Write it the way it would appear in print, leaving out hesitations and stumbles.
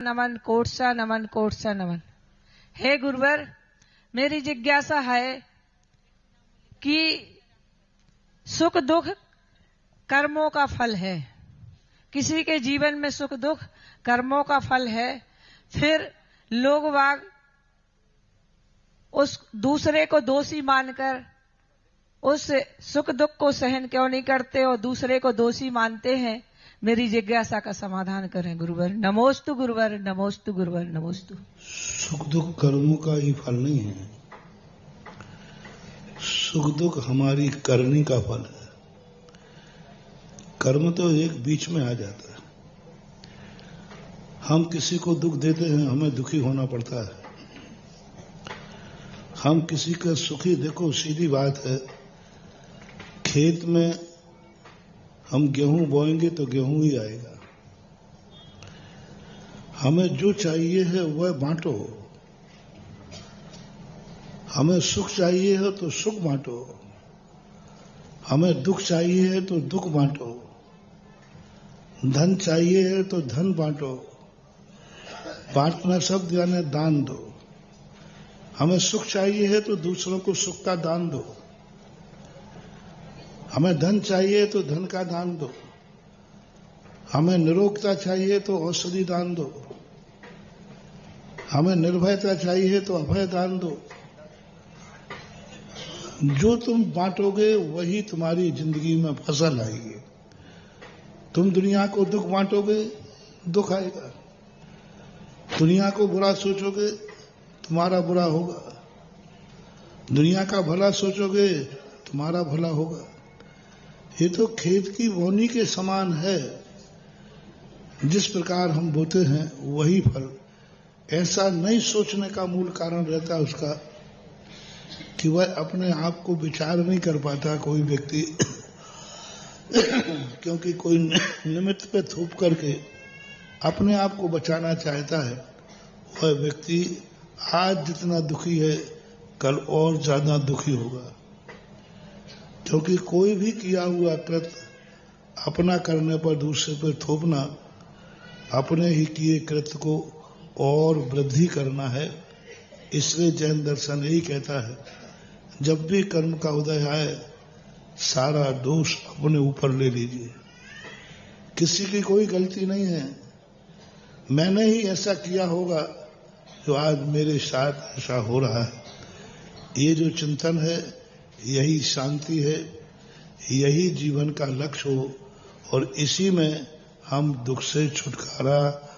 नमन कोटसा नमन कोटसा नमन। हे गुरुवर, मेरी जिज्ञासा है कि सुख दुख कर्मों का फल है। किसी के जीवन में सुख दुख कर्मों का फल है। फिर लोग वाग उस दूसरे को दोषी मानकर उस सुख दुख को सहन क्यों नहीं करते और दूसरे को दोषी मानते हैं? मेरी जिज्ञासा का समाधान करें गुरुवर। नमोस्तु गुरुवर, नमोस्तु गुरुवर, नमोस्तु। सुख दुख कर्मों का ही फल नहीं है। सुख दुख हमारी करनी का फल है। कर्म तो एक बीच में आ जाता है। हम किसी को दुख देते हैं, हमें दुखी होना पड़ता है। हम किसी का सुखी, देखो सीधी बात है, खेत में हम गेहूं बोएंगे तो गेहूं ही आएगा। हमें जो चाहिए है वह बांटो। हमें सुख चाहिए है तो सुख बांटो। हमें दुख चाहिए है तो दुख बांटो। धन चाहिए है तो धन बांटो। बांटना शब्द यानी दान दो। हमें सुख चाहिए है तो दूसरों को सुख का दान दो। हमें धन चाहिए तो धन का दान दो। हमें निरोगता चाहिए तो औषधि दान दो। हमें निर्भयता चाहिए तो अभय दान दो। जो तुम बांटोगे वही तुम्हारी जिंदगी में फसल आएगी। तुम दुनिया को दुख बांटोगे, दुख आएगा। दुनिया को बुरा सोचोगे, तुम्हारा बुरा होगा। दुनिया का भला सोचोगे, तुम्हारा भला होगा। ये तो खेत की बोनी के समान है। जिस प्रकार हम बोते हैं वही फल। ऐसा नहीं सोचने का मूल कारण रहता है उसका कि वह अपने आप को विचार नहीं कर पाता कोई व्यक्ति क्योंकि कोई निमित्त पे थूप करके अपने आप को बचाना चाहता है। वह व्यक्ति आज जितना दुखी है कल और ज्यादा दुखी होगा। क्योंकि कोई भी किया हुआ कृत अपना करने पर दूसरे पर थोपना अपने ही किए कृत को और वृद्धि करना है। इसलिए जैन दर्शन यही कहता है, जब भी कर्म का उदय आए सारा दोष अपने ऊपर ले लीजिए। किसी की कोई गलती नहीं है। मैंने ही ऐसा किया होगा जो आज मेरे साथ ऐसा हो रहा है। ये जो चिंतन है यही शांति है, यही जीवन का लक्ष्य हो और इसी में हम दुख से छुटकारा